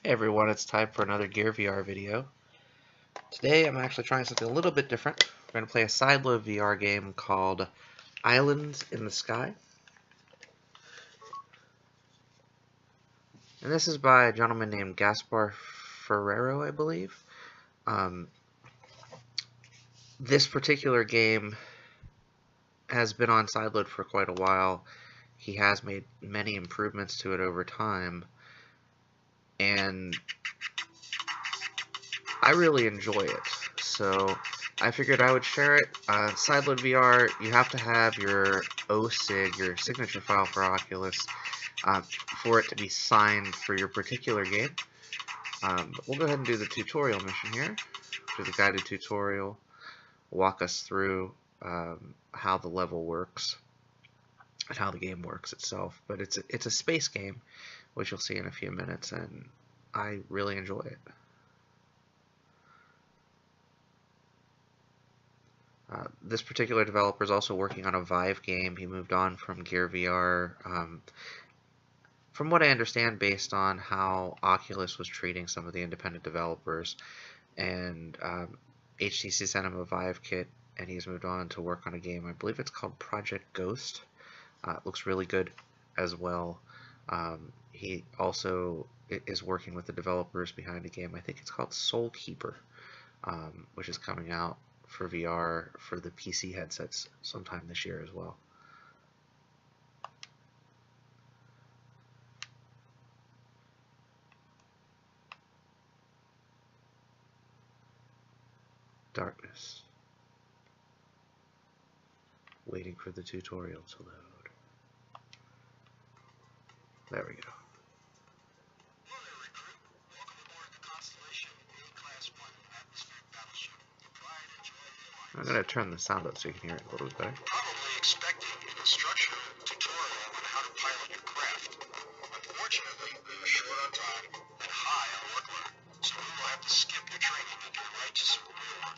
Hey everyone, it's time for another Gear VR video. Today I'm actually trying something a little bit different. We're going to play a SideloadVR game called Islands in the Sky. And this is by a gentleman named Gaspar Ferrero, I believe. This particular game has been on Sideload for quite a while. He has made many improvements to it over time, and I really enjoy it, so I figured I would share it. SideloadVR, you have to have your OSIG, your signature file for Oculus, for it to be signed for your particular game. But we'll go ahead and do the tutorial mission here, which is a guided tutorial. Walk us through how the level works and how the game works itself. But it's a space game, which you'll see in a few minutes, and I really enjoy it. This particular developer is also working on a Vive game. He moved on from Gear VR, from what I understand, based on how Oculus was treating some of the independent developers, and HTC sent him a Vive kit, and he's moved on to work on a game. I believe it's called Project Ghost. It looks really good as well. He also is working with the developers behind a game. I think it's called Soul Keeper, which is coming out for VR for the PC headsets sometime this year as well. Darkness. Waiting for the tutorial to load. There we go. I'm going to turn the sound up so you can hear it a little bit better. Probably expecting an instructional tutorial on how to pilot your craft. Unfortunately, we are short on time and high on workload, so we will have to skip your training and get right to some real work.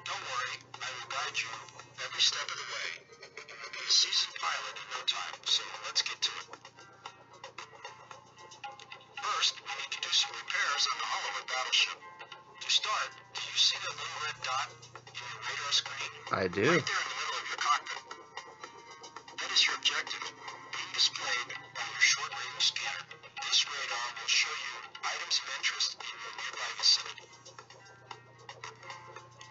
Don't worry, I will guide you every step of the way. You will be a seasoned pilot in no time, so let's get to it. First, we need to do some repairs on the hull of our battleship. To start, do you see that little red dot in your radar screen? I do. Right there in the middle of your cockpit. That is your objective, being displayed on your short-range scanner. This radar will show you items of interest in your nearby vicinity.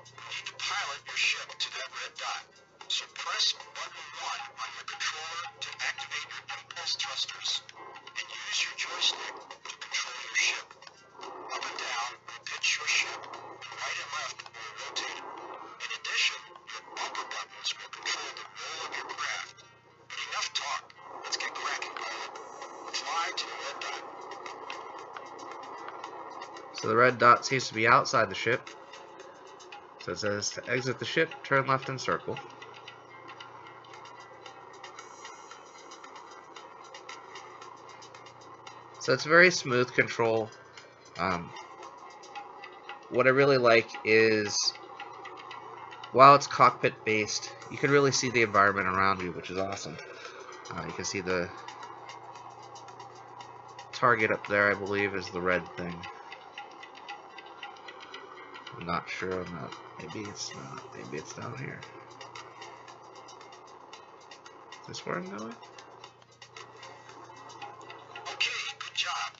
You need to pilot your ship to that red dot, so press button 1 on your controller to activate your impulse thrusters, and use your joystick to control your ship. Up and down will pitch your ship, and right and left will rotate it. In addition, your bumper buttons will control the roll of your craft. But enough talk. Let's get cracking, pilot. Fly to the red dot. So the red dot seems to be outside the ship. So it says to exit the ship, turn left and circle. So it's very smooth control. What I really like is, while it's cockpit based, you can really see the environment around you, which is awesome. You can see the target up there, I believe, is the red thing. I'm not sure on that. Maybe it's not. Maybe it's down here. Is this where I'm going? Okay, good job.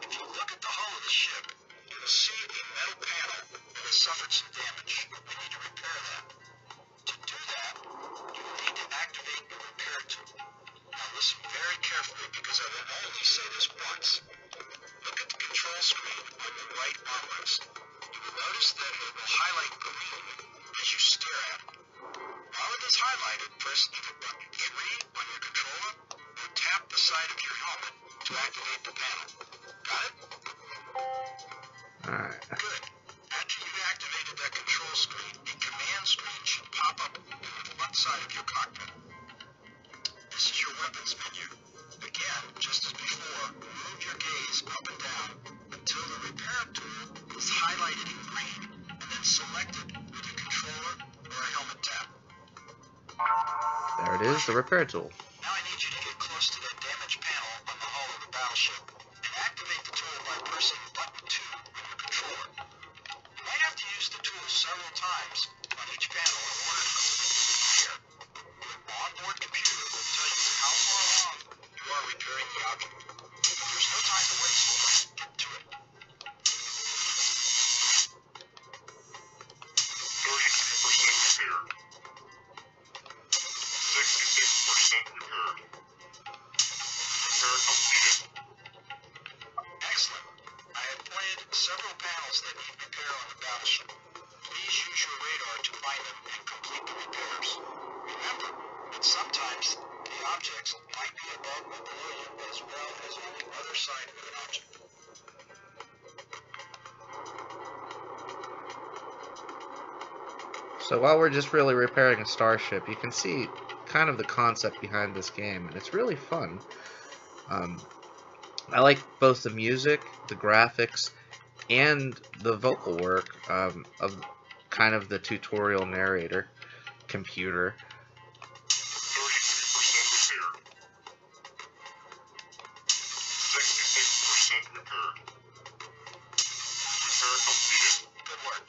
If you look at the hull of the ship, you will see a metal panel that has suffered some damage. We need to repair that. To do that, you will need to activate your repair tool. Now listen very carefully, because I will only say this once. Look at the control screen on the right armrest. You will notice that it will highlight green as you stare at it. While it is highlighted, press either button 3 on your controller or tap the side of your helmet to activate the panel. Got it? Alright. Good. After you've activated that control screen, a command screen should pop up in the front side of your cockpit. This is your weapons menu. Again, just as before, move your gaze up and down until the repair tool is highlighted in green, and then select it with a controller or a helmet tap. There it is, the repair tool. Now I need you to get close to that damaged panel on the hull of the battleship and activate the tool by pressing button 2 on your controller. You might have to use the tool several times on each panel in order to completely repair. Your onboard computer will tell you how far along you are repairing the object. There's no time to waste. Let's get to it. 33% repaired. 66% repaired. Repair completed. Excellent. I have pointed several panels that need repair on the battleship. Please use your radar to find them and complete the repairs. Remember that sometimes the objects might be above or below you as well as on the other side of an object. So while we're just really repairing a starship, you can see kind of the concept behind this game, and it's really fun. I like both the music, the graphics, and the vocal work of kind of the tutorial narrator computer. 33% repaired. 66% repaired. Repair completed. Good work.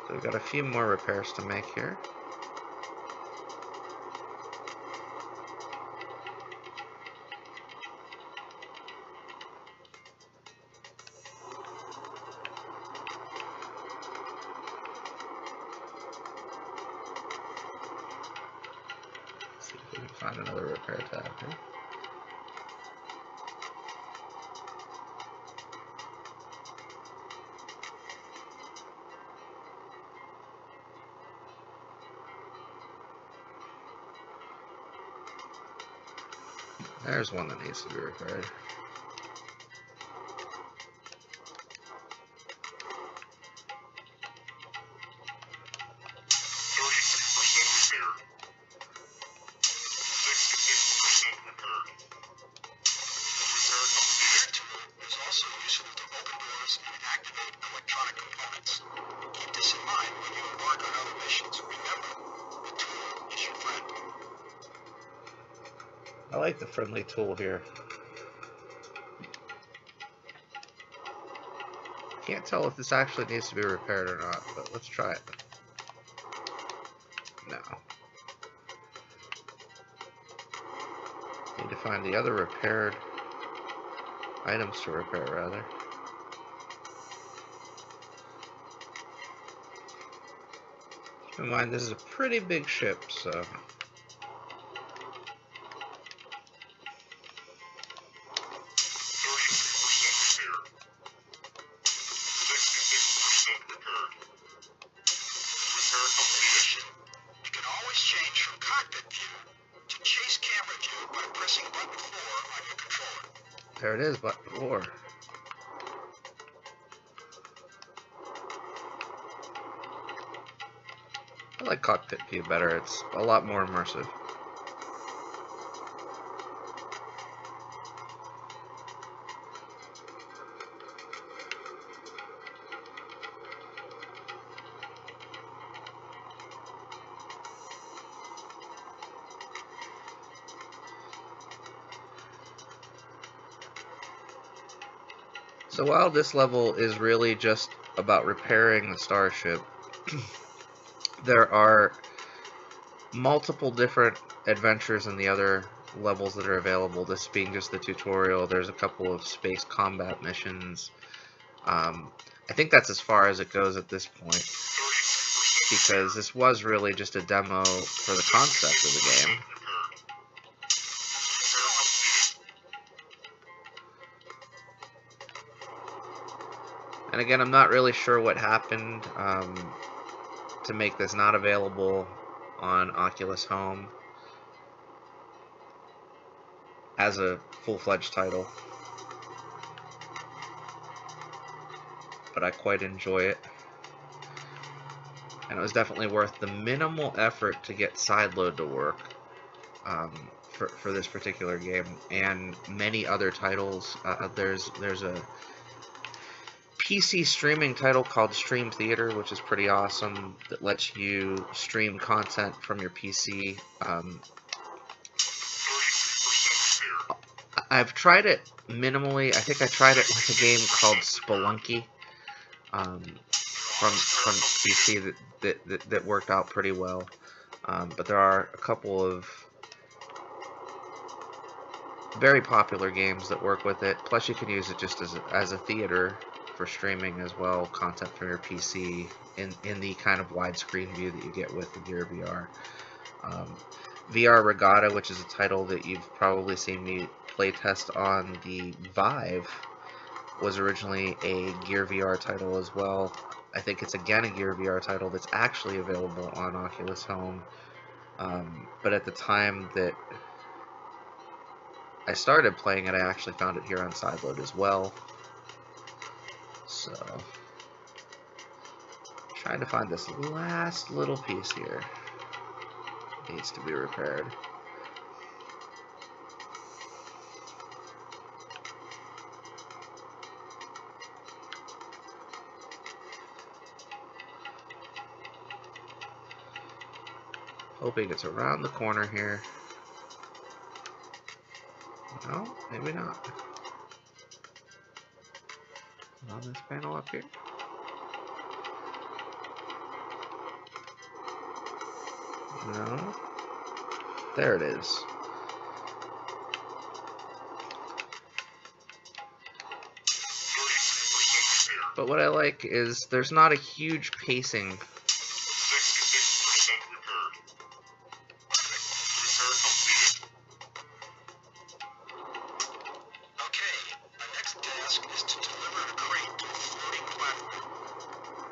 So we've got a few more repairs to make here. See if we can find another repair tab here. There's one that needs to be repaired. I like the friendly tool here. Can't tell if this actually needs to be repaired or not, but let's try it. No. Need to find the other repaired items to repair, rather. Keep in mind, this is a pretty big ship, so... You can always change from cockpit view to chase camera view by pressing button 4 on your controller. There it is, button 4. I like cockpit view better, it's a lot more immersive. So while this level is really just about repairing the starship, there are multiple different adventures in the other levels that are available. This being just the tutorial, there's a couple of space combat missions. I think that's as far as it goes at this point, because this was really just a demo for the concept of the game. And again, I'm not really sure what happened to make this not available on Oculus Home as a full-fledged title. But I quite enjoy it. And it was definitely worth the minimal effort to get Sideload to work for this particular game, and many other titles. There's a PC streaming title called Stream Theater, which is pretty awesome, that lets you stream content from your PC I've tried it minimally. I think I tried it with a game called Spelunky from PC that worked out pretty well. But there are a couple of very popular games that work with it. Plus, you can use it just as a theater for streaming as well, content from your PC in the kind of widescreen view that you get with the Gear VR. VR Regatta, which is a title that you've probably seen me playtest on the Vive, was originally a Gear VR title as well. I think it's again a Gear VR title that's actually available on Oculus Home. But at the time that I started playing it, I actually found it here on Sideload as well. So, trying to find this last little piece here. It needs to be repaired. Hoping it's around the corner here. No, maybe not. On this panel up here. No. There it is. But what I like is there's not a huge pacing. 66% repaired. Repair completed. Okay, our next task is to deliver a crate to a floating platform.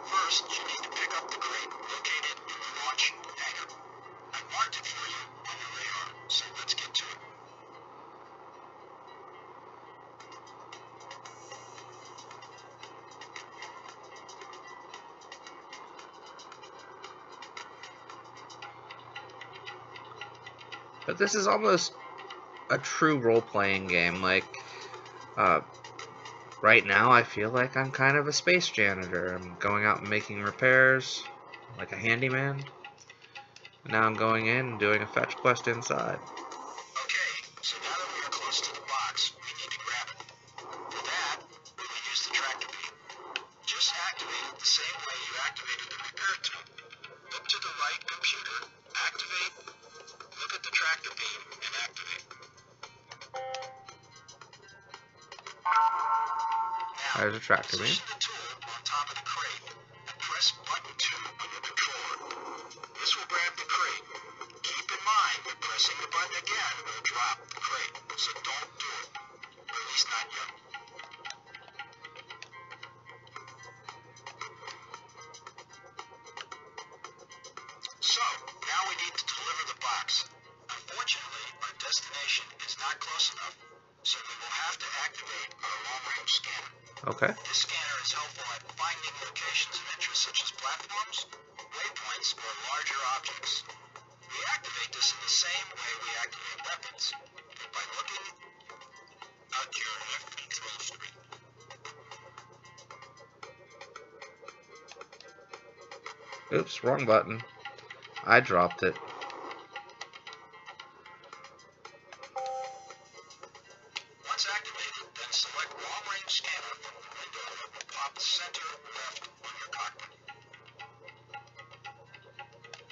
First, you need to pick up the crate located in the launch hangar. I marked it for you on your radar, so let's get to it. But this is almost a true role-playing game. Like, right now I feel like I'm kind of a space janitor. I'm going out and making repairs, like a handyman. Now I'm going in and doing a fetch quest inside. Okay, so now that we are close to the box, we need to grab it. For that, we will use the tractor beam. Just activate it the same way you activated the repair tool. Look to the right computer, activate, look at the tractor beam, and activate. Now, There's a tractor beam. position the tool on top of the crate and press button 2 on your controller. This will grab the crate. Keep in mind that pressing the button again will drop the crate, so don't do it. Or at least not yet. So, now we need to deliver the box. Unfortunately, our destination is not close enough, so we will have to activate our long-range scanner. Okay. This scanner is helpful at finding locations of interest such as platforms, waypoints, or larger objects. We activate this in the same way we activate weapons, by looking at your left control screen. Oops, wrong button. I dropped it. Once activated, then select long-range scanner from the window that will pop center left on your cockpit.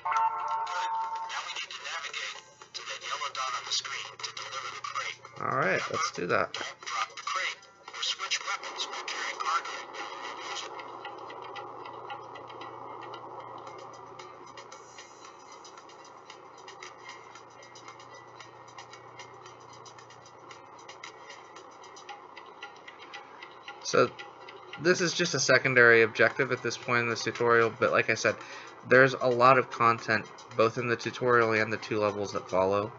Good. Now we need to navigate to that yellow dot on the screen to deliver the crate. Alright, let's do that. Don't drop the crate or switch weapons while carrying cargo. Use it. So this is just a secondary objective at this point in this tutorial, but like I said, there's a lot of content both in the tutorial and the 2 levels that follow.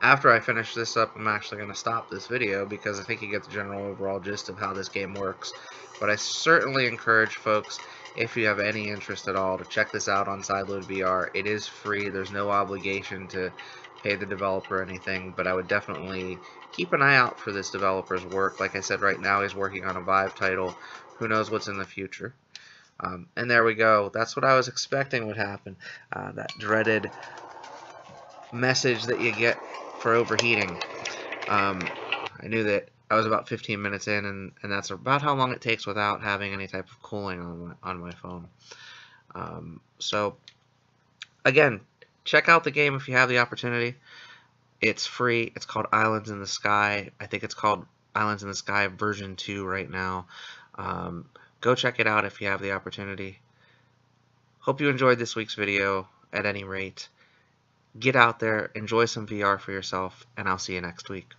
After I finish this up, I'm actually going to stop this video because I think you get the general overall gist of how this game works. But I certainly encourage folks, if you have any interest at all, to check this out on SideloadVR. It is free. There's no obligation to pay the developer or anything, but I would definitely keep an eye out for this developer's work. Like I said, right now he's working on a Vive title. Who knows what's in the future. And there we go. That's what I was expecting would happen. That dreaded message that you get for overheating. I knew that I was about 15 minutes in, and that's about how long it takes without having any type of cooling on my phone. So again, check out the game if you have the opportunity. It's free. It's called Islands in the Sky. I think it's called Islands in the Sky version 2 right now. Go check it out if you have the opportunity. Hope you enjoyed this week's video at any rate. Get out there, enjoy some VR for yourself, and I'll see you next week.